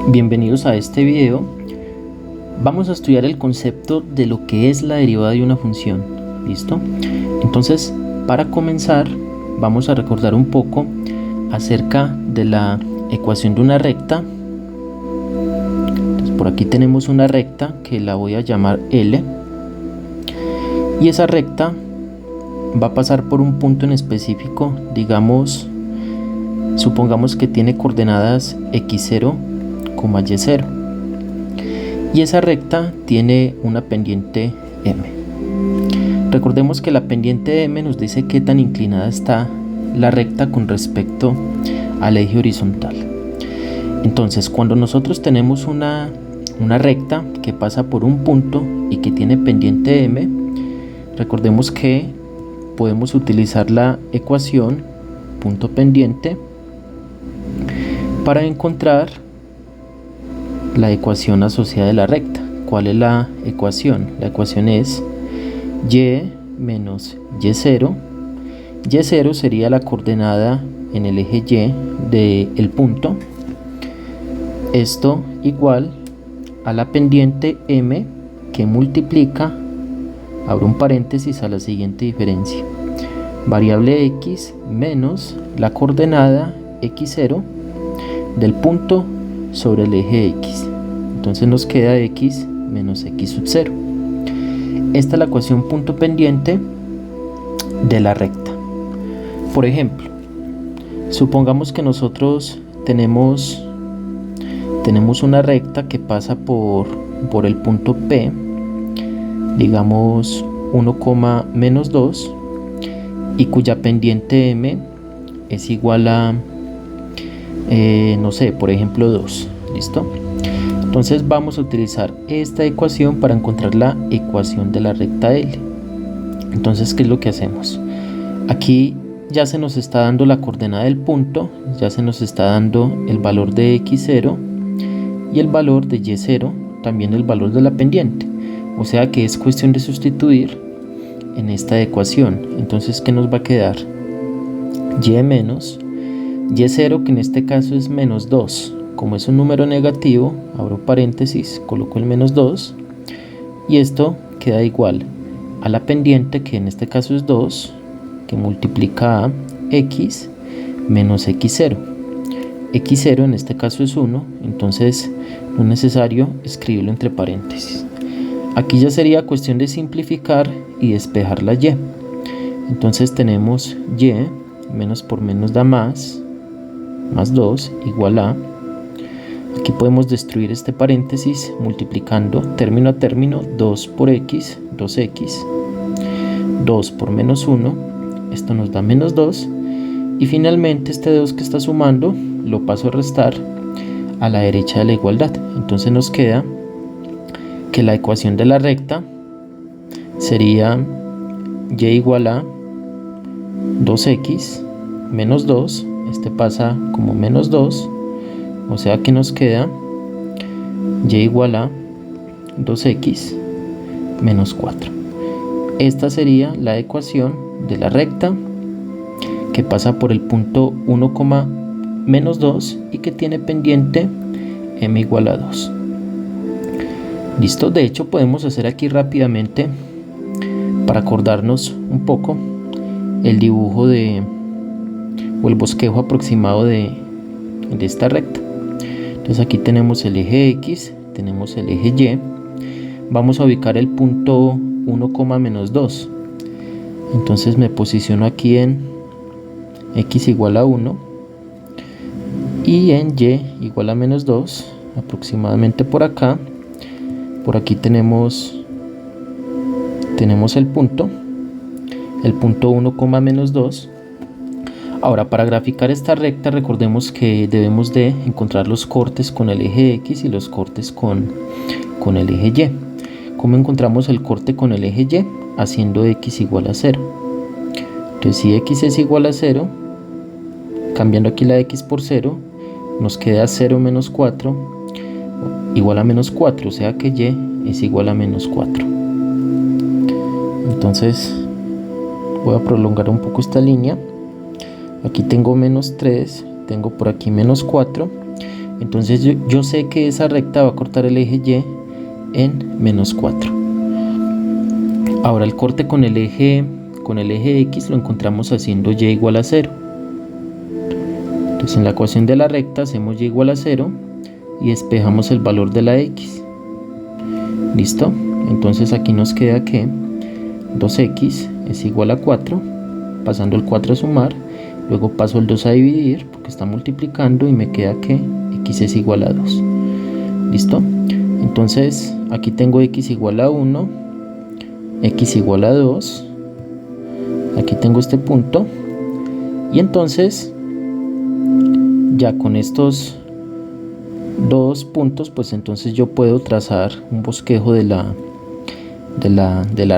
Bienvenidos a este video. Vamos a estudiar el concepto de lo que es la derivada de una función. ¿Listo? Entonces, para comenzar, vamos a recordar un poco acerca de la ecuación de una recta. Entonces, por aquí tenemos una recta que la voy a llamar L. Y esa recta va a pasar por un punto en específico, digamos, supongamos que tiene coordenadas x0, y0, y esa recta tiene una pendiente m. Recordemos que la pendiente m nos dice qué tan inclinada está la recta con respecto al eje horizontal. Entonces, cuando nosotros tenemos una recta que pasa por un punto y que tiene pendiente m, recordemos que podemos utilizar la ecuación punto pendiente para encontrar la ecuación asociada de la recta. ¿Cuál es la ecuación? La ecuación es y menos y0. Y0 sería la coordenada en el eje y del punto. Esto igual a la pendiente m que multiplica, abro un paréntesis, a la siguiente diferencia. Variable x menos la coordenada x0 del punto sobre el eje x. Entonces nos queda x menos x sub 0. Esta es la ecuación punto pendiente de la recta. Por ejemplo, supongamos que nosotros tenemos una recta que pasa por el punto P, digamos 1,-2, y cuya pendiente m es igual a no sé, por ejemplo 2. ¿Listo? Entonces vamos a utilizar esta ecuación para encontrar la ecuación de la recta L. Entonces, ¿qué es lo que hacemos? Aquí ya se nos está dando la coordenada del punto, ya se nos está dando el valor de x0 y el valor de y0, también el valor de la pendiente. O sea que es cuestión de sustituir en esta ecuación. Entonces, ¿qué nos va a quedar? Y menos y0, que en este caso es menos 2. Como es un número negativo, abro paréntesis, coloco el menos 2, y esto queda igual a la pendiente, que en este caso es 2, que multiplica a x menos x0. x0 en este caso es 1, entonces no es necesario escribirlo entre paréntesis. Aquí ya sería cuestión de simplificar y despejar la y. Entonces tenemos y menos por menos da más 2 igual a, aquí podemos destruir este paréntesis multiplicando término a término, 2 por x, 2x, 2 por menos 1, esto nos da menos 2, y finalmente este 2 que está sumando lo paso a restar a la derecha de la igualdad. Entonces nos queda que la ecuación de la recta sería y igual a 2x menos 2, este pasa como menos 2, o sea que nos queda y igual a 2x menos 4. Esta sería la ecuación de la recta que pasa por el punto 1,-2 y que tiene pendiente m igual a 2. Listo. De hecho, podemos hacer aquí rápidamente, para acordarnos un poco, el dibujo o el bosquejo aproximado de esta recta. Entonces aquí tenemos el eje x, tenemos el eje y, vamos a ubicar el punto 1,-2. entonces me posiciono aquí en x igual a 1 y en y igual a menos 2, aproximadamente por acá. Por aquí tenemos el punto 1,-2. Ahora, para graficar esta recta, recordemos que debemos de encontrar los cortes con el eje x y los cortes con el eje y. ¿Cómo encontramos el corte con el eje y? Haciendo x igual a 0. Entonces, si x es igual a 0, cambiando aquí la x por 0, nos queda 0 menos 4 igual a menos 4, o sea que y es igual a menos 4. Entonces, voy a prolongar un poco esta línea. Aquí tengo menos 3, tengo por aquí menos 4, Entonces yo sé que esa recta va a cortar el eje Y en menos 4. Ahora el corte con el eje X lo encontramos haciendo Y igual a 0. Entonces en la ecuación de la recta hacemos Y igual a 0 y despejamos el valor de la X. ¿Listo? Entonces aquí nos queda que 2x es igual a 4, pasando el 4 a sumar, luego paso el 2 a dividir porque está multiplicando y me queda que x es igual a 2. ¿Listo? Entonces aquí tengo x igual a 1, x igual a 2, aquí tengo este punto, y entonces ya con estos dos puntos pues entonces yo puedo trazar un bosquejo de la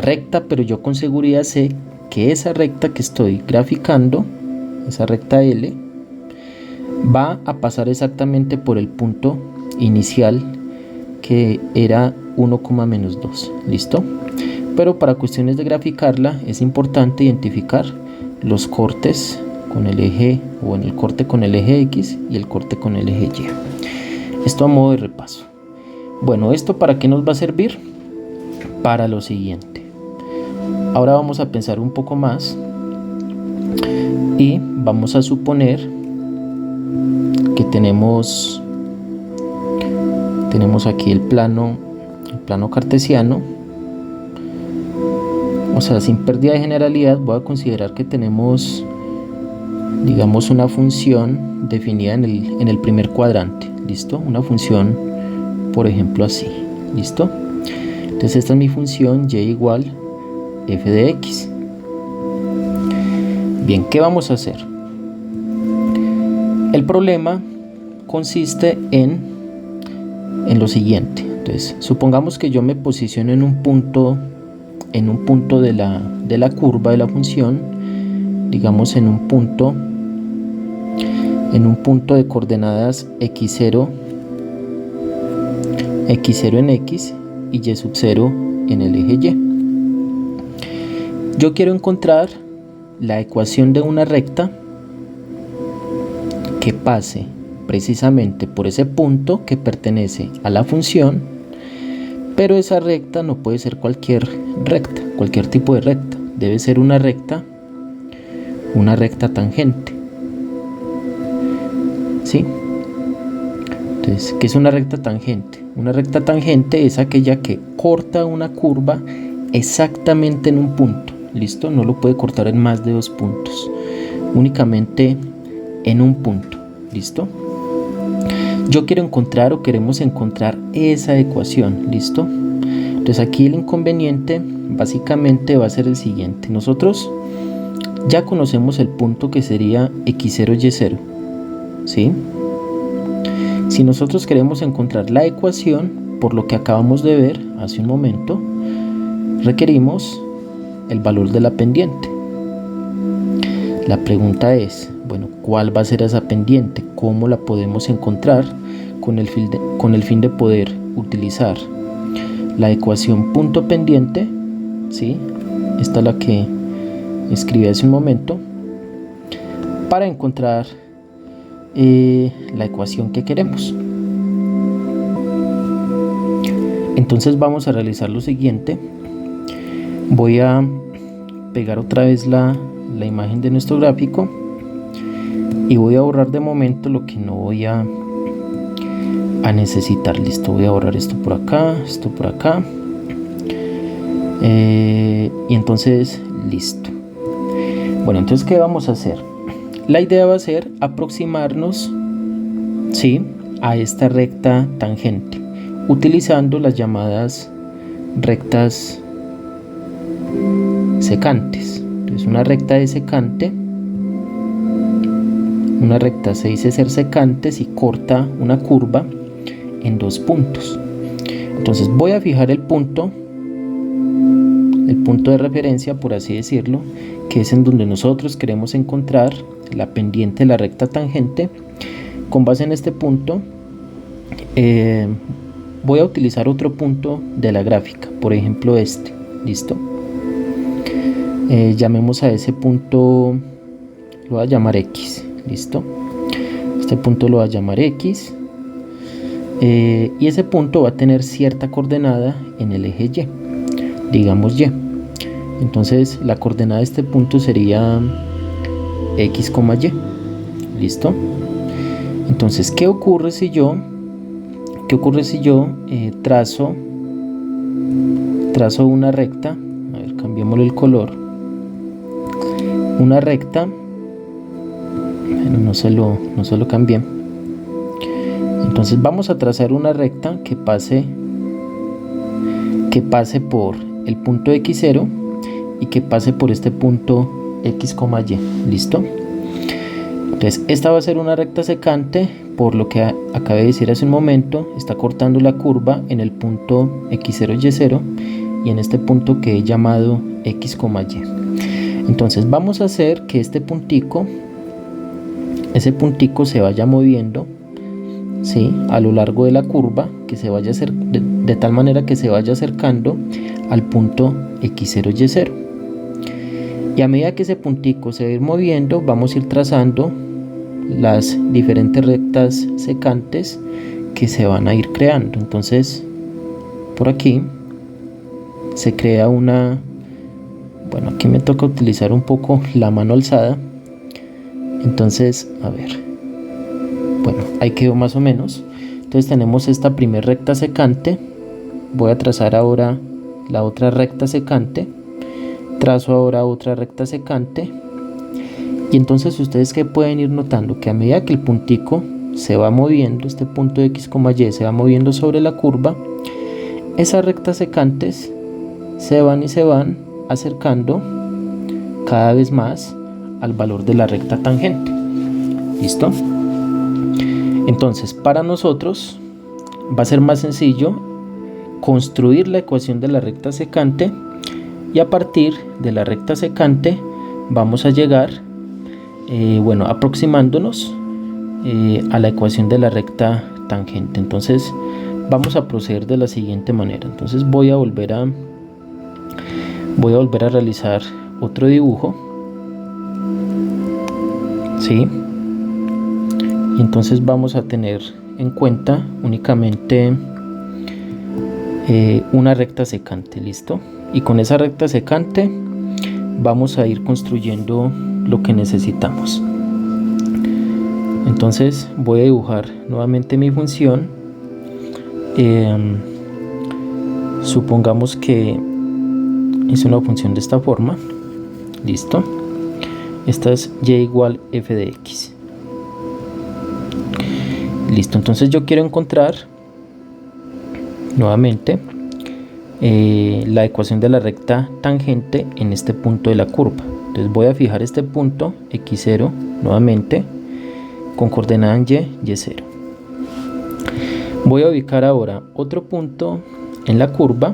recta, pero yo con seguridad sé que esa recta que estoy graficando, esa recta L, va a pasar exactamente por el punto inicial que era 1, menos 2. ¿Listo? Pero para cuestiones de graficarla es importante identificar los cortes con el eje, o en el corte con el eje X y el corte con el eje Y. Esto a modo de repaso. Bueno, ¿esto para qué nos va a servir? Para lo siguiente. Ahora vamos a pensar un poco más y vamos a suponer que tenemos aquí el plano cartesiano. O sea, sin pérdida de generalidad voy a considerar que tenemos, digamos, una función definida en el primer cuadrante. ¿Listo? Una función, por ejemplo, así. ¿Listo? Entonces esta es mi función y igual f de x. Bien, ¿qué vamos a hacer? El problema consiste en lo siguiente. Entonces, supongamos que yo me posiciono en un punto de la curva de la función, digamos en un punto de coordenadas x0 en x y y sub 0 en el eje Y. Yo quiero encontrar la ecuación de una recta que pase precisamente por ese punto que pertenece a la función, pero esa recta no puede ser cualquier tipo de recta, debe ser una recta tangente. ¿Sí? Entonces, ¿qué es una recta tangente? Una recta tangente es aquella que corta una curva exactamente en un punto. ¿Listo? No lo puede cortar en más de 2 puntos, únicamente en un punto. ¿Listo? Yo quiero encontrar o queremos encontrar esa ecuación. ¿Listo? Entonces aquí el inconveniente básicamente va a ser el siguiente. Nosotros ya conocemos el punto que sería x0, y0. ¿Sí? Si nosotros queremos encontrar la ecuación, por lo que acabamos de ver hace un momento, requerimos el valor de la pendiente. La pregunta es, bueno, ¿cuál va a ser esa pendiente? ¿Cómo la podemos encontrar? Con el fin de poder utilizar la ecuación punto pendiente, ¿sí? Esta es la que escribí hace un momento, para encontrar la ecuación que queremos. Entonces vamos a realizar lo siguiente. Voy a pegar otra vez la imagen de nuestro gráfico y voy a borrar de momento lo que no voy a necesitar. Listo, voy a borrar esto por acá, y entonces listo. Bueno, entonces ¿qué vamos a hacer? La idea va a ser aproximarnos, ¿sí?, a esta recta tangente utilizando las llamadas rectas secantes. Entonces una recta de secante, una recta se dice ser secante si corta una curva en 2 puntos. Entonces voy a fijar el punto de referencia, por así decirlo, que es en donde nosotros queremos encontrar la pendiente de la recta tangente. Con base en este punto voy a utilizar otro punto de la gráfica, por ejemplo este. ¿Listo? Llamemos a ese punto, lo voy a llamar X. ¿Listo? Este punto lo voy a llamar X y ese punto va a tener cierta coordenada en el eje Y, digamos Y. Entonces la coordenada de este punto sería X, Y. ¿Listo? Entonces, ¿qué ocurre si yo trazo una recta? A ver, cambiémosle el color. Una recta. Bueno, no se lo cambié. Entonces vamos a trazar una recta que pase por el punto X0 y que pase por este punto X, Y. ¿Listo? Entonces esta va a ser una recta secante, por lo que acabé de decir hace un momento, está cortando la curva en el punto X0, Y0 y en este punto que he llamado X, Y. Entonces vamos a hacer que ese puntico se vaya moviendo, ¿sí?, a lo largo de la curva, que se vaya de tal manera que se vaya acercando al punto X0, Y0. Y a medida que ese puntico se va a ir moviendo, vamos a ir trazando las diferentes rectas secantes que se van a ir creando. Entonces, por aquí se crea una... Bueno, aquí me toca utilizar un poco la mano alzada. Entonces, a ver. Bueno, ahí quedó más o menos. Entonces tenemos esta primera recta secante. Voy a trazar ahora la otra recta secante. Trazo ahora otra recta secante. Y entonces ustedes que pueden ir notando que a medida que el puntico se va moviendo, este punto X, Y se va moviendo sobre la curva, esas rectas secantes se van acercando cada vez más al valor de la recta tangente. ¿Listo? Entonces para nosotros va a ser más sencillo construir la ecuación de la recta secante, y a partir de la recta secante vamos a llegar aproximándonos a la ecuación de la recta tangente. Entonces vamos a proceder de la siguiente manera. Entonces voy a volver a realizar otro dibujo, ¿sí? Y entonces vamos a tener en cuenta únicamente una recta secante. ¿Listo? Y con esa recta secante vamos a ir construyendo lo que necesitamos. Entonces voy a dibujar nuevamente mi función. Supongamos que es una función de esta forma. Listo. Esta es y igual f de x. Listo. Entonces yo quiero encontrar nuevamente la ecuación de la recta tangente en este punto de la curva. Entonces voy a fijar este punto x0 nuevamente con coordenada en y0. Voy a ubicar ahora otro punto en la curva,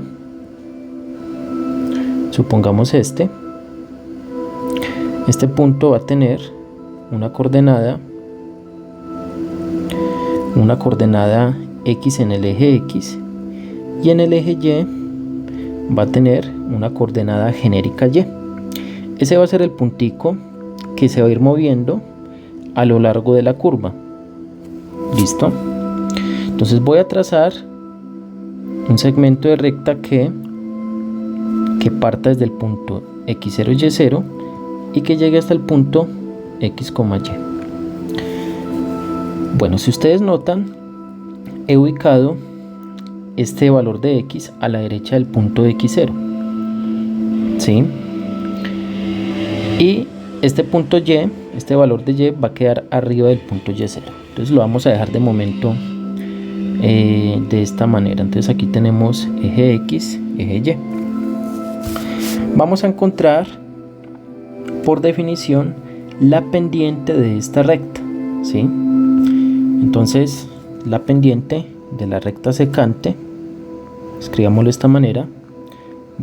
supongamos este punto va a tener una coordenada x en el eje x, y en el eje y va a tener una coordenada genérica y. Ese va a ser el puntico que se va a ir moviendo a lo largo de la curva. ¿Listo? Entonces voy a trazar un segmento de recta que parta desde el punto x0, y0 y que llegue hasta el punto x, y. Bueno, si ustedes notan, he ubicado este valor de x a la derecha del punto x0, ¿sí? Y este punto y, este valor de y va a quedar arriba del punto y0. Entonces lo vamos a dejar de momento de esta manera. Entonces aquí tenemos eje x, eje y. Vamos a encontrar por definición la pendiente de esta recta, ¿sí? Entonces la pendiente de la recta secante, escribámoslo de esta manera,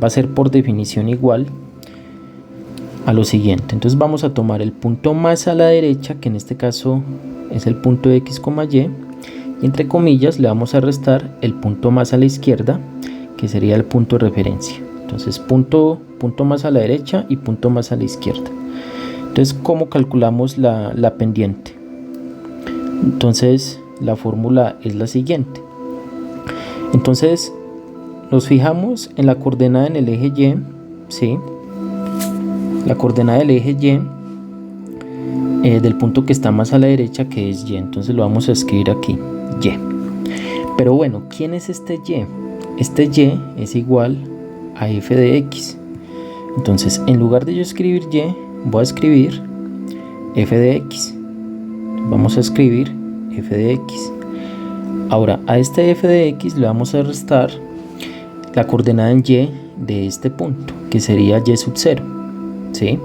va a ser por definición igual a lo siguiente. Entonces vamos a tomar el punto más a la derecha, que en este caso es el punto x, y entre comillas le vamos a restar el punto más a la izquierda, que sería el punto de referencia. Entonces punto más a la derecha y punto más a la izquierda. Entonces, ¿cómo calculamos la pendiente? Entonces la fórmula es la siguiente. Entonces nos fijamos en la coordenada en el eje Y, ¿sí? La coordenada del eje Y del punto que está más a la derecha, que es Y. Entonces lo vamos a escribir aquí, Y. Pero bueno, ¿quién es este Y? Este Y es igual a f de x. Entonces, en lugar de yo escribir Y, voy a escribir f de x. Vamos a escribir f de x. Ahora, a este f de x le vamos a restar la coordenada en Y de este punto, que sería Y sub 0, ¿sí?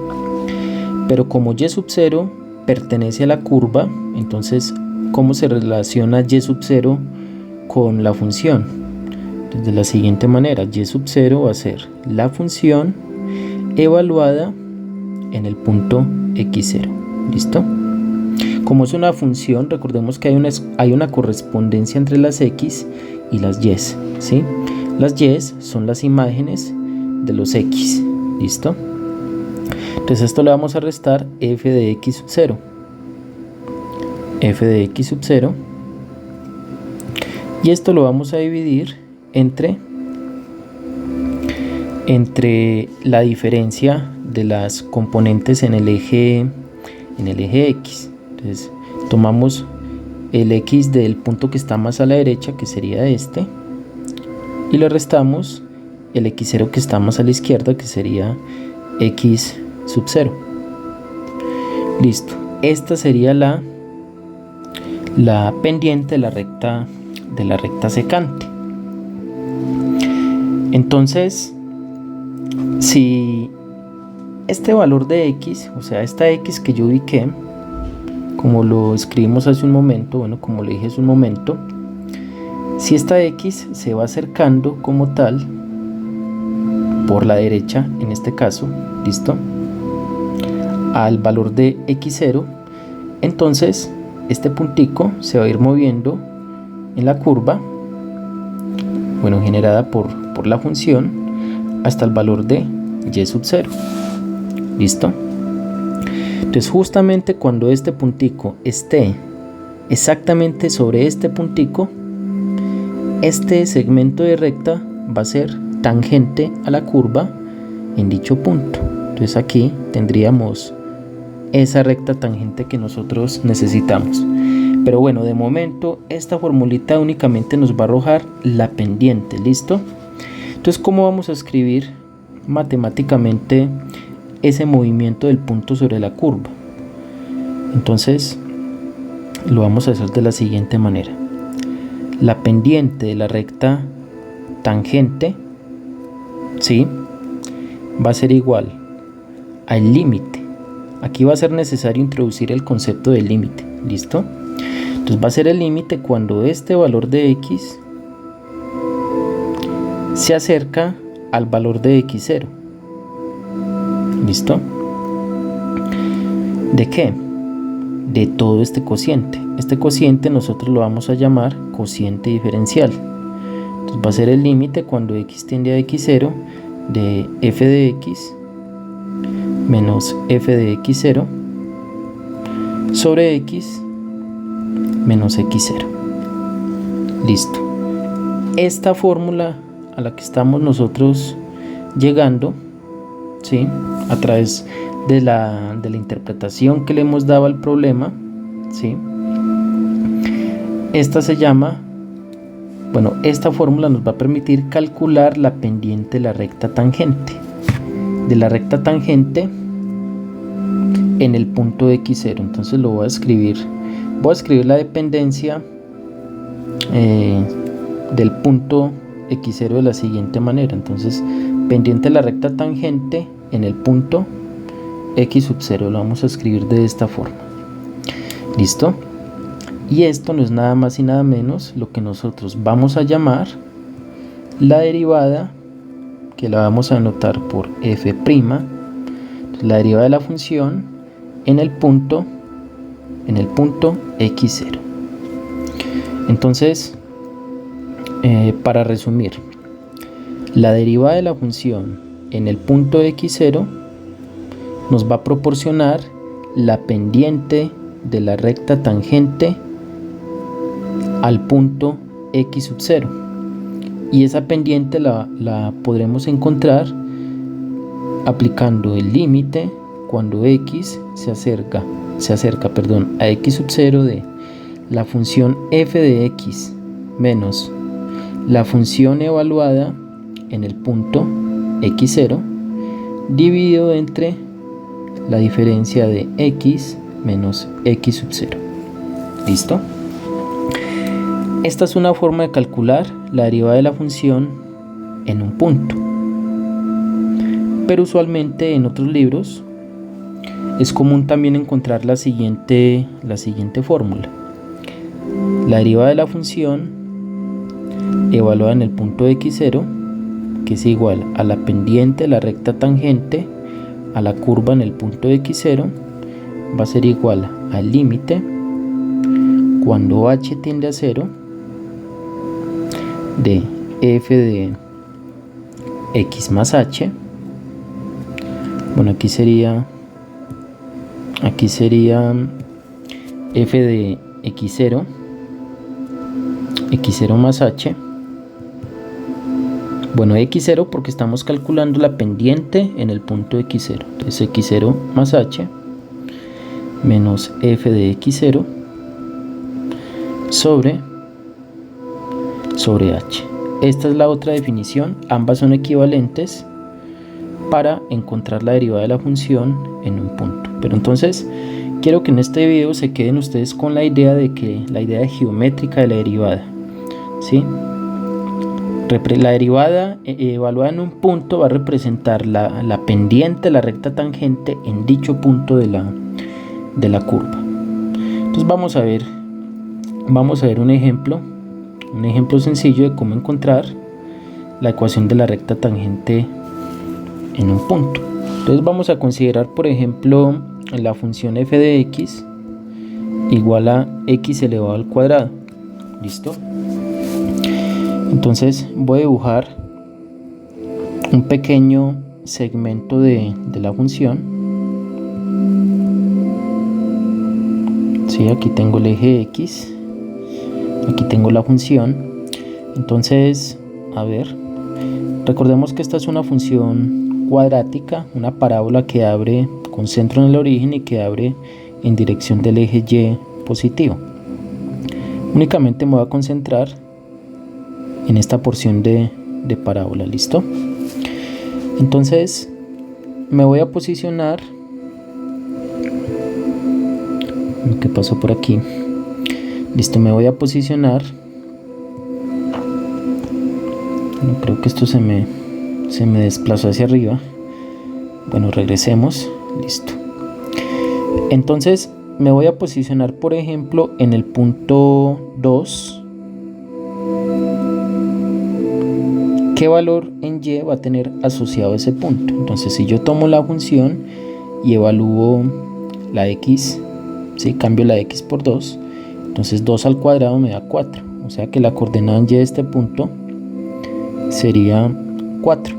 Pero como Y sub 0 pertenece a la curva, entonces, ¿cómo se relaciona Y sub 0 con la función? Entonces, de la siguiente manera, Y sub 0 va a ser la función evaluada en el punto x0. ¿Listo? Como es una función, recordemos que hay una correspondencia entre las x y las y, ¿sí? Las y son las imágenes de los x. ¿Listo? Entonces esto le vamos a restar f de x sub 0. F de x sub 0. Y esto lo vamos a dividir entre la diferencia de las componentes en el eje x. Entonces tomamos el x del punto que está más a la derecha, que sería este, y le restamos el x0 que está más a la izquierda, que sería x sub 0. Listo. Esta sería la pendiente de la recta secante. Entonces, si este valor de x, o sea, esta x que yo ubiqué, como lo escribimos hace un momento, bueno, como le dije hace un momento, si esta x se va acercando como tal por la derecha, en este caso, ¿listo?, al valor de x0, entonces este puntico se va a ir moviendo en la curva, bueno, generada por la función, hasta el valor de y sub 0. ¿Listo? Entonces justamente cuando este puntico esté exactamente sobre este puntico, este segmento de recta va a ser tangente a la curva en dicho punto. Entonces aquí tendríamos esa recta tangente que nosotros necesitamos. Pero bueno, de momento esta formulita únicamente nos va a arrojar la pendiente. ¿Listo? Entonces, ¿cómo vamos a escribir matemáticamente ese movimiento del punto sobre la curva? Entonces lo vamos a hacer de la siguiente manera. La pendiente de la recta tangente, ¿sí?, va a ser igual al límite. Aquí va a ser necesario introducir el concepto de límite. ¿Listo? Entonces va a ser el límite cuando este valor de x se acerca al valor de x0. ¿Listo? ¿De qué? De todo este cociente. Este cociente nosotros lo vamos a llamar cociente diferencial. Entonces va a ser el límite cuando x tiende a x0 de f de x menos f de x0 sobre x menos x0. Listo. Esta fórmula a la que estamos nosotros llegando, ¿sí?, a través de la interpretación que le hemos dado al problema, ¿sí?, esta se llama, bueno, esta fórmula nos va a permitir calcular la pendiente de la recta tangente. De la recta tangente en el punto x0. Entonces lo voy a escribir. Voy a escribir la dependencia del punto x0 de la siguiente manera. Entonces, pendiente de la recta tangente en el punto x sub 0. Lo vamos a escribir de esta forma. ¿Listo? Y esto no es nada más y nada menos lo que nosotros vamos a llamar la derivada, que la vamos a anotar por f'. Entonces, la derivada de la función en el punto x0. Entonces, para resumir, la derivada de la función en el punto x0 nos va a proporcionar la pendiente de la recta tangente al punto x sub 0. y esa pendiente la podremos encontrar aplicando el límite cuando x se acerca a x sub 0 de la función f de x menos la función evaluada en el punto x0 dividido entre la diferencia de x menos x sub 0. ¿Listo? Esta es una forma de calcular la derivada de la función en un punto. Pero usualmente en otros libros es común también encontrar la siguiente fórmula. La derivada de la función evaluada en el punto x0, que es igual a la pendiente de la recta tangente a la curva en el punto x0, va a ser igual al límite cuando h tiende a 0 de f de x más h. Bueno, aquí sería f de x0 más h. Bueno, x0 porque estamos calculando la pendiente en el punto x0. Entonces x0 más h menos f de x0 sobre h. Esta es la otra definición. Ambas son equivalentes para encontrar la derivada de la función en un punto. Pero entonces quiero que en este video se queden ustedes con la idea geométrica de la derivada, ¿sí? La derivada evaluada en un punto va a representar la pendiente, la recta tangente en dicho punto de la curva. Entonces vamos a ver un ejemplo sencillo de cómo encontrar la ecuación de la recta tangente en un punto. Entonces vamos a considerar, por ejemplo, la función f de x igual a x elevado al cuadrado. ¿Listo? Entonces voy a dibujar un pequeño segmento de la función. Sí, aquí tengo el eje x, aquí tengo la función. Entonces, a ver, recordemos que esta es una función cuadrática, una parábola que abre con centro en el origen y que abre en dirección del eje y positivo. Únicamente me voy a concentrar en esta porción de parábola. ¿Listo? Entonces me voy a posicionar. ¿Qué pasó por aquí? Listo, me voy a posicionar. No, creo que esto se me desplazó hacia arriba. Bueno, regresemos. Listo. Entonces me voy a posicionar, por ejemplo, en el punto 2. ¿Qué valor en y va a tener asociado ese punto? Entonces, si yo tomo la función y evalúo la x, ¿sí? Cambio la x por 2, entonces 2 al cuadrado me da 4. O sea que la coordenada en y de este punto sería 4.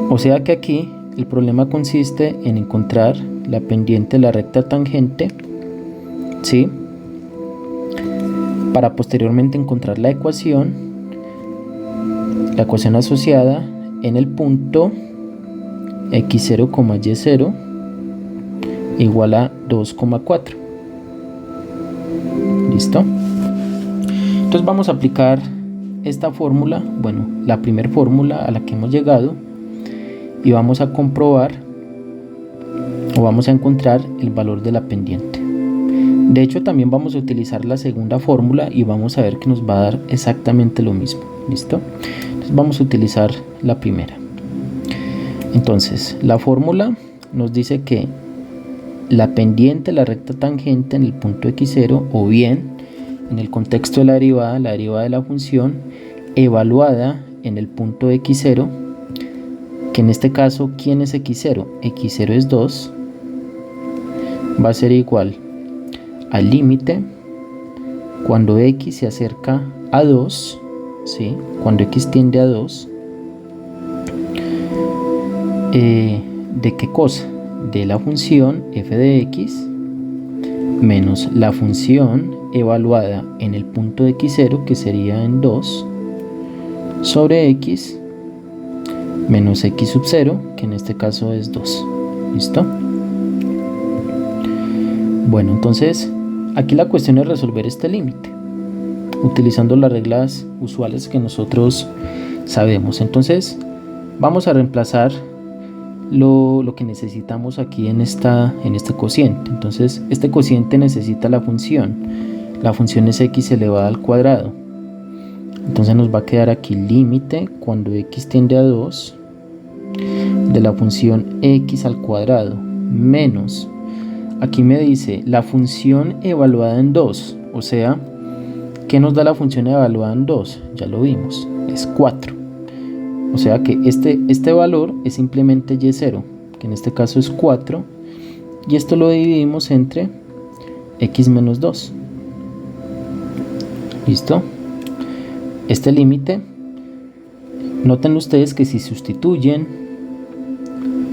O sea que aquí el problema consiste en encontrar la pendiente de la recta tangente, ¿sí? Para posteriormente encontrar la ecuación asociada en el punto x0, y0 igual a 2,4. ¿Listo? Entonces vamos a aplicar esta fórmula, bueno, la primera fórmula a la que hemos llegado, y vamos a comprobar o vamos a encontrar el valor de la pendiente. De hecho, también vamos a utilizar la segunda fórmula y vamos a ver que nos va a dar exactamente lo mismo. ¿Listo? Entonces vamos a utilizar la primera. Entonces, la fórmula nos dice que la pendiente de la recta tangente en el punto x0, o bien en el contexto de la derivada de la función evaluada en el punto x0, que en este caso, ¿quién es x0? x0 es 2, va a ser igual al límite cuando x se acerca a 2, ¿sí? Cuando x tiende a 2, ¿de qué cosa? De la función f de x menos la función evaluada en el punto de x0, que sería en 2, sobre x menos x sub 0, que en este caso es 2. ¿Listo? Bueno, entonces aquí la cuestión es resolver este límite utilizando las reglas usuales que nosotros sabemos. Entonces vamos a reemplazar lo que necesitamos aquí en este cociente. Entonces este cociente necesita la función es x elevada al cuadrado. Entonces nos va a quedar aquí límite cuando x tiende a 2 de la función x al cuadrado menos, aquí me dice la función evaluada en 2, o sea, ¿qué nos da la función evaluada en 2? Ya lo vimos, es 4. O sea que este valor es simplemente y0, que en este caso es 4, y esto lo dividimos entre x menos 2. ¿Listo? Este límite, noten ustedes que si sustituyen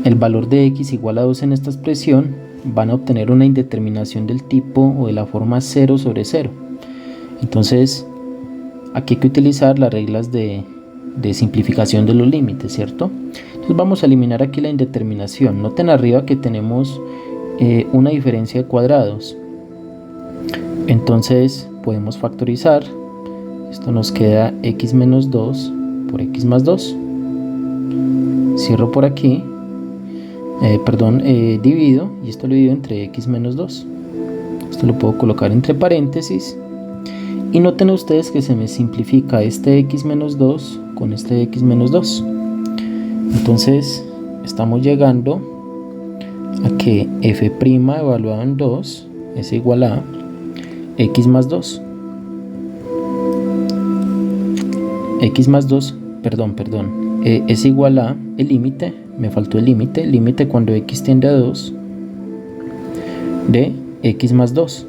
el valor de x igual a 2 en esta expresión, van a obtener una indeterminación del tipo o de la forma 0 sobre 0. Entonces aquí hay que utilizar las reglas de simplificación de los límites, ¿cierto? Entonces vamos a eliminar aquí la indeterminación. Noten arriba que tenemos una diferencia de cuadrados. Entonces podemos factorizar. Esto nos queda x menos 2 por x más 2. Cierro por aquí. Divido, y esto lo divido entre x menos 2. Esto lo puedo colocar entre paréntesis. Y noten ustedes que se me simplifica este x menos 2 con este x menos 2. Entonces estamos llegando a que f' evaluado en 2 es igual a x más 2. X más 2, es igual a el límite, me faltó el límite cuando x tiende a 2 de x más 2.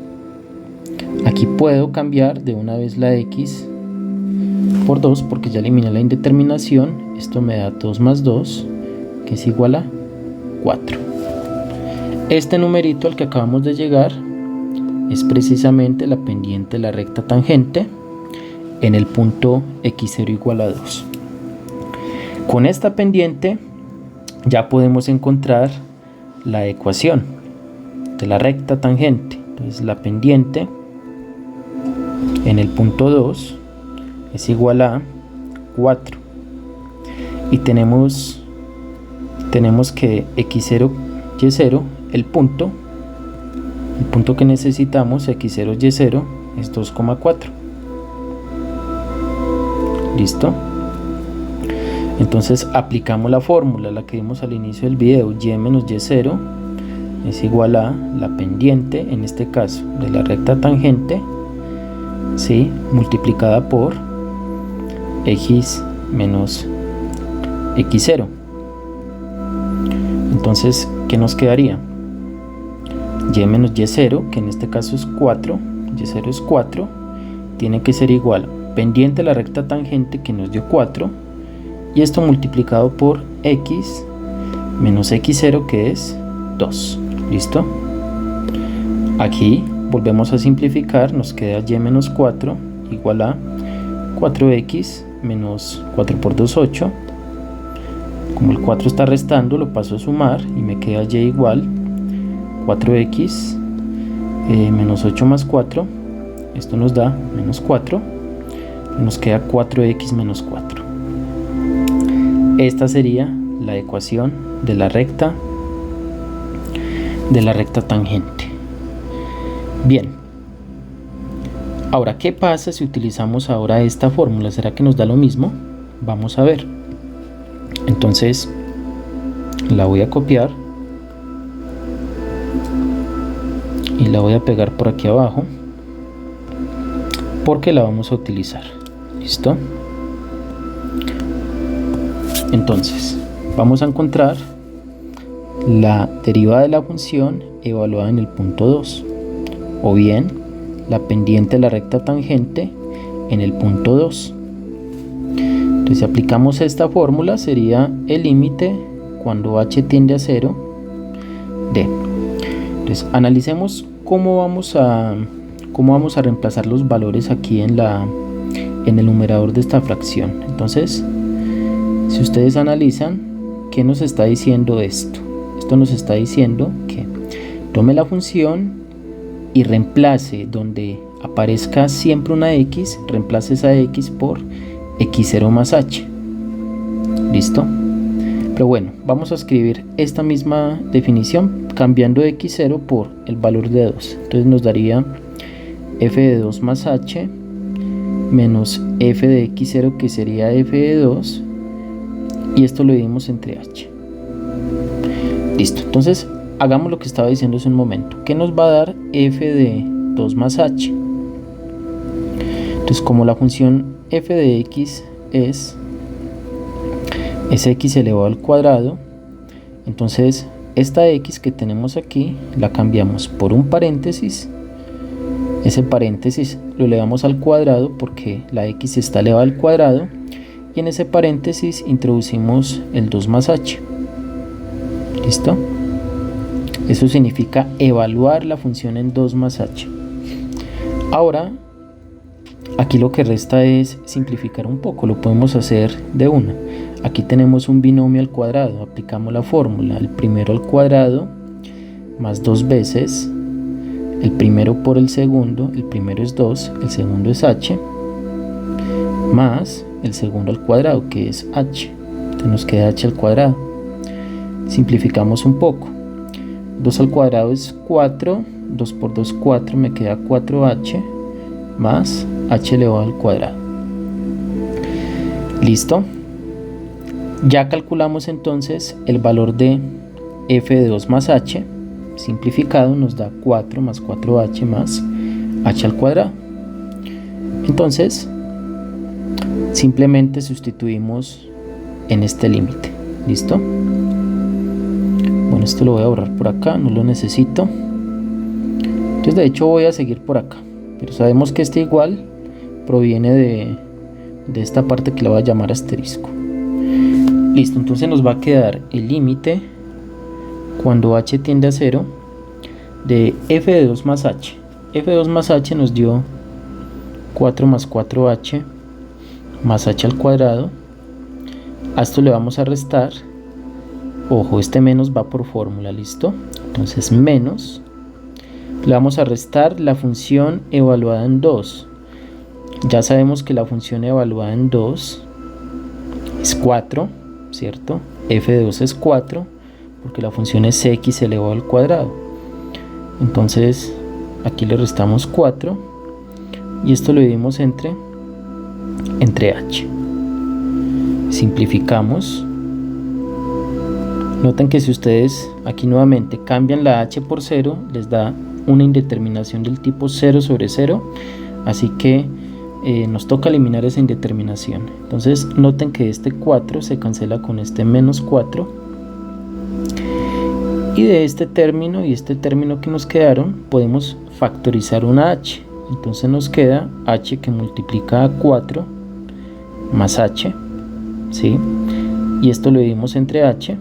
Aquí puedo cambiar de una vez la x por 2 porque ya eliminé la indeterminación. Esto me da 2 más 2, que es igual a 4. Este numerito al que acabamos de llegar es precisamente la pendiente de la recta tangente en el punto x0 igual a 2. Con esta pendiente ya podemos encontrar la ecuación de la recta tangente. Entonces la pendiente en el punto 2 es igual a 4 y tenemos que x0, y0, el punto que necesitamos, x0, y0, es 2,4. ¿Listo? Entonces aplicamos la fórmula, la que vimos al inicio del video. Y menos y0 es igual a la pendiente, en este caso de la recta tangente, ¿sí?, multiplicada por x menos x0. Entonces, ¿qué nos quedaría? Y menos y0, que en este caso es 4, y0 es 4, tiene que ser igual a pendiente de la recta tangente, que nos dio 4, y esto multiplicado por x menos x0, que es 2. ¿Listo? Aquí volvemos a simplificar, nos queda y menos 4 igual a 4x menos 4 por 2, 8. Como el 4 está restando, lo paso a sumar y me queda y igual 4x menos 8 más 4. Esto nos da menos 4. Nos queda 4x menos 4. Esta sería la ecuación de la recta tangente. Bien. Ahora, ¿qué pasa si utilizamos ahora esta fórmula? ¿Será que nos da lo mismo? Vamos a ver. Entonces, la voy a copiar y la voy a pegar por aquí abajo porque la vamos a utilizar. ¿Listo? Entonces, vamos a encontrar la derivada de la función evaluada en el punto 2, o bien la pendiente de la recta tangente en el punto 2. Entonces, si aplicamos esta fórmula, sería el límite cuando h tiende a 0 de. Entonces, analicemos cómo vamos a reemplazar los valores aquí en en el numerador de esta fracción. Entonces, si ustedes analizan, ¿qué nos está diciendo esto? Esto nos está diciendo que tome la función y reemplace donde aparezca siempre una x, reemplace esa x por x0 más h. ¿Listo? Pero bueno, vamos a escribir esta misma definición cambiando x0 por el valor de 2. Entonces nos daría f de 2 más h menos f de x0, que sería f de 2, y esto lo dividimos entre h. Listo, entonces hagamos lo que estaba diciendo hace un momento. ¿Qué nos va a dar f de 2 más h? Entonces, como la función f de x es x elevado al cuadrado, entonces esta x que tenemos aquí la cambiamos por un paréntesis. Ese paréntesis lo elevamos al cuadrado porque la x está elevada al cuadrado, y en ese paréntesis introducimos el 2 más h. ¿Listo? Eso significa evaluar la función en 2 más h. Ahora, aquí lo que resta es simplificar un poco. Lo podemos hacer de una. Aquí tenemos un binomio al cuadrado. Aplicamos la fórmula. El primero al cuadrado más 2 veces el primero por el segundo. El primero es 2, el segundo es h, más el segundo al cuadrado, que es h. Entonces nos queda h al cuadrado. Simplificamos un poco. 2 al cuadrado es 4, 2 por 2 4, me queda 4h más h elevado al cuadrado. ¿Listo? Ya calculamos entonces el valor de f de 2 más h. Simplificado nos da 4 más 4h más h al cuadrado. Entonces, simplemente sustituimos en este límite. ¿Listo? Bueno, esto lo voy a borrar por acá, no lo necesito. Entonces, de hecho, voy a seguir por acá. Pero sabemos que este igual proviene de esta parte que la voy a llamar asterisco. Listo, entonces nos va a quedar el límite cuando h tiende a 0 de f de 2 más h. F de 2 más h nos dio 4 más 4h más h al cuadrado. A esto le vamos a restar. Ojo, este menos va por fórmula, ¿listo? Entonces menos, le vamos a restar la función evaluada en 2. Ya sabemos que la función evaluada en 2 es 4, ¿cierto? F de 2 es 4, porque la función es x elevado al cuadrado. Entonces aquí le restamos 4 y esto lo dividimos entre h. Simplificamos. Noten que si ustedes aquí nuevamente cambian la h por 0, les da una indeterminación del tipo 0 sobre 0, así que nos toca eliminar esa indeterminación. Entonces noten que este 4 se cancela con este menos 4, y de este término y este término que nos quedaron podemos factorizar una h. Entonces nos queda h que multiplica a 4 más h, ¿sí? Y esto lo dividimos entre h.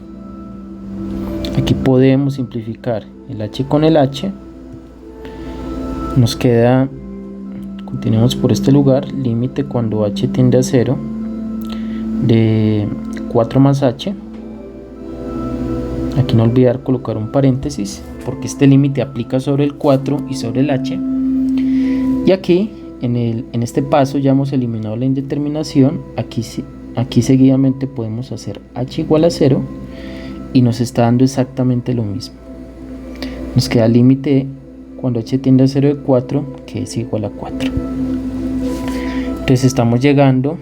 Aquí podemos simplificar el h con el h. Nos queda, continuamos por este lugar, límite cuando h tiende a 0 de 4 más h. Aquí no olvidar colocar un paréntesis porque este límite aplica sobre el 4 y sobre el h. Y aquí en este paso ya hemos eliminado la indeterminación. Aquí seguidamente podemos hacer h igual a 0 y nos está dando exactamente lo mismo. Nos queda el límite cuando h tiende a 0 de 4, que es igual a 4. Entonces estamos llegando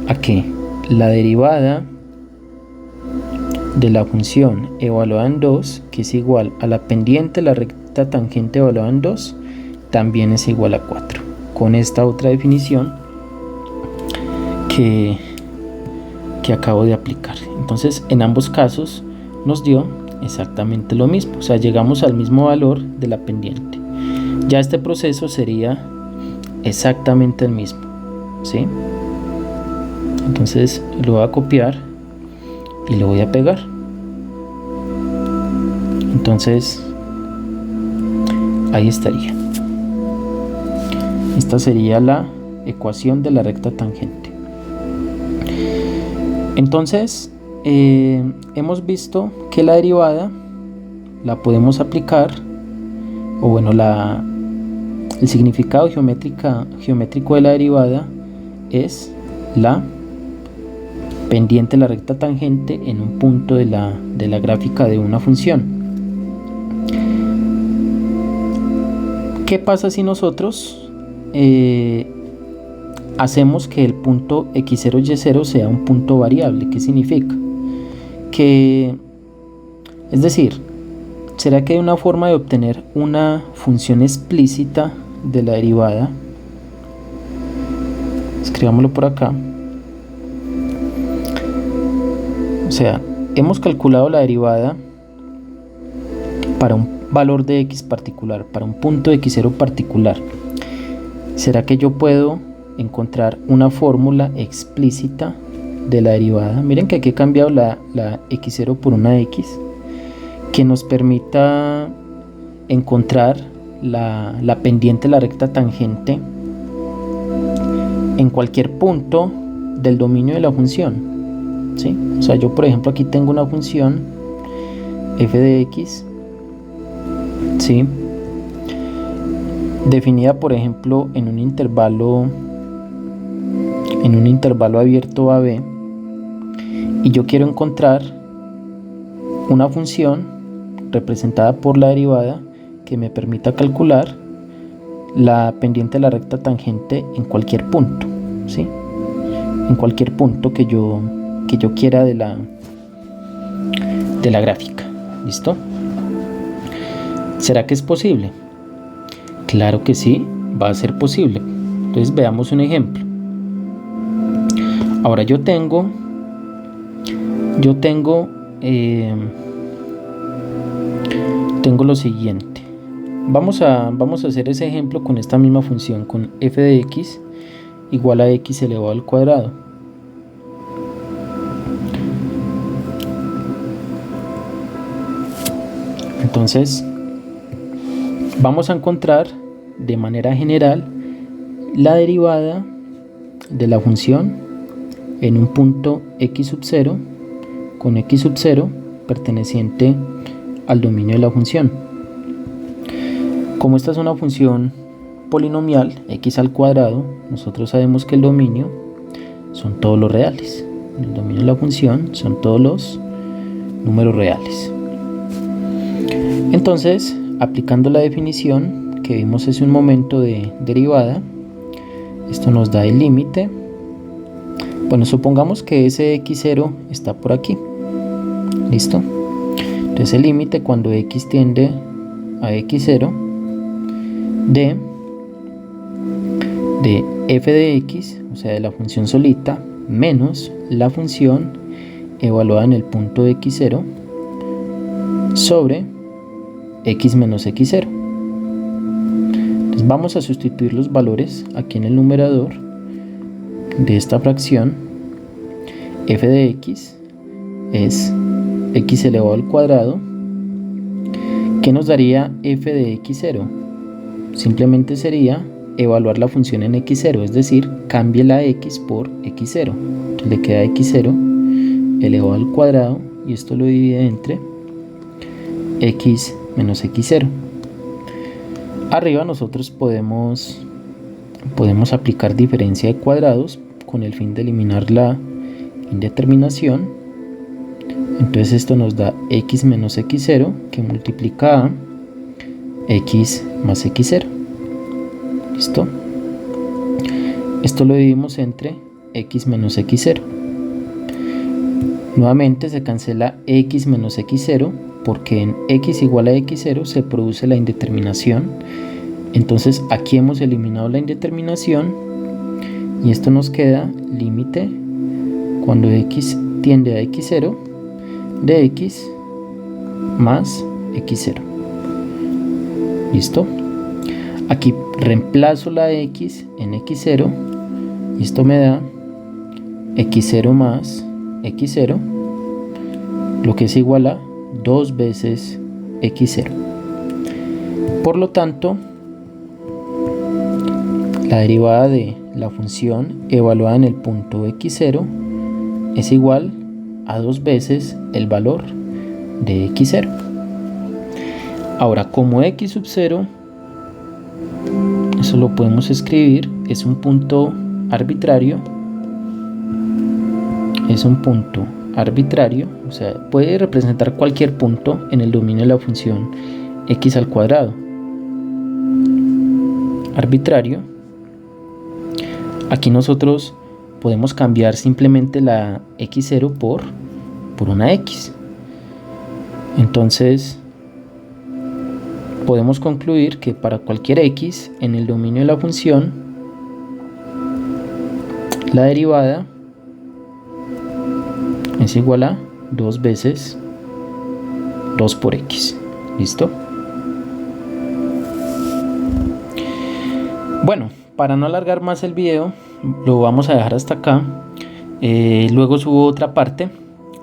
a que la derivada de la función evaluada en 2, que es igual a la pendiente de la recta tangente evaluada en 2, también es igual a 4. Con esta otra definición que acabo de aplicar. Entonces en ambos casos nos dio exactamente lo mismo, o sea, llegamos al mismo valor de la pendiente. Ya este proceso sería exactamente el mismo, ¿sí? Entonces lo voy a copiar y lo voy a pegar. Entonces ahí estaría. Esta sería la ecuación de la recta tangente. Entonces, hemos visto que la derivada la podemos aplicar, o bueno, el significado geométrico de la derivada es la pendiente de la recta tangente en un punto de la gráfica de una función. ¿Qué pasa si nosotros hacemos que el punto x0, y0 sea un punto variable? ¿Qué significa? Es decir, ¿será que hay una forma de obtener una función explícita de la derivada? Escribámoslo por acá. O sea, hemos calculado la derivada para un valor de x particular, para un punto de x0 particular. ¿Será que yo puedo encontrar una fórmula explícita de la derivada? Miren que aquí he cambiado la x0 por una x, que nos permita encontrar la pendiente de la recta tangente en cualquier punto del dominio de la función, ¿sí? O sea, yo por ejemplo aquí tengo una función f de x, ¿sí?, definida por ejemplo en un intervalo abierto a b, y yo quiero encontrar una función representada por la derivada que me permita calcular la pendiente de la recta tangente en cualquier punto, ¿sí?, en cualquier punto que yo quiera de la gráfica. ¿Listo? ¿Será que es posible? Claro que sí, va a ser posible. Entonces veamos un ejemplo. Ahora yo tengo lo siguiente. Vamos a hacer ese ejemplo con esta misma función, con f de x igual a x elevado al cuadrado. Entonces vamos a encontrar de manera general la derivada de la función en un punto x sub 0 con x sub 0 perteneciente al dominio de la función. Como esta es una función polinomial, x al cuadrado, nosotros sabemos que el dominio son todos los reales. El dominio de la función son todos los números reales. Entonces, aplicando la definición que vimos hace un momento de derivada, esto nos da el límite. Bueno, supongamos que ese x0 está por aquí. ¿Listo? Entonces el límite cuando x tiende a x0 de f de x, o sea de la función solita, menos la función evaluada en el punto de x0 sobre x menos x0. Entonces vamos a sustituir los valores aquí en el numerador de esta fracción. F de x es x elevado al cuadrado, que nos daría f de x0. Simplemente sería evaluar la función en x0, es decir, cambie la x por x0. Entonces le queda x0 elevado al cuadrado, y esto lo divide entre x menos x0. Arriba nosotros podemos aplicar diferencia de cuadrados con el fin de eliminar la indeterminación. Entonces esto nos da x menos x0, que multiplica a x más x0. ¿Listo? Esto lo dividimos entre x menos x0. Nuevamente se cancela x menos x0, porque en x igual a x0 se produce la indeterminación. Entonces aquí hemos eliminado la indeterminación, y esto nos queda límite cuando x tiende a x0 de x más x0. ¿Listo? Aquí reemplazo la x en x0, y esto me da x0 más x0, lo que es igual a 2 veces x0. Por lo tanto, la derivada de la función evaluada en el punto x0 es igual a 2 veces el valor de x0. Ahora, como x sub 0, eso lo podemos escribir, es un punto arbitrario, o sea, puede representar cualquier punto en el dominio de la función x al cuadrado. Arbitrario. Aquí nosotros podemos cambiar simplemente la x0 por una x. Entonces podemos concluir que para cualquier x en el dominio de la función, la derivada es igual a 2 veces 2 por x. ¿Listo? Bueno, para no alargar más el video, lo vamos a dejar hasta acá. Luego subo otra parte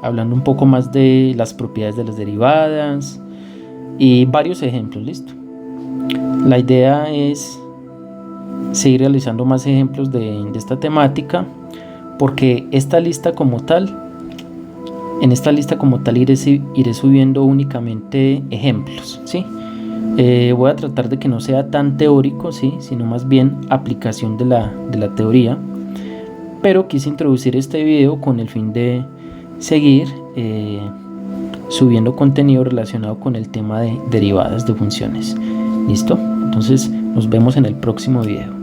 hablando un poco más de las propiedades de las derivadas y varios ejemplos. Listo. La idea es seguir realizando más ejemplos de esta temática, porque esta lista como tal, en esta lista como tal iré subiendo únicamente ejemplos, ¿sí? Voy a tratar de que no sea tan teórico, ¿sí? Sino más bien aplicación de la teoría, pero quise introducir este video con el fin de seguir subiendo contenido relacionado con el tema de derivadas de funciones. ¿Listo? Entonces nos vemos en el próximo video.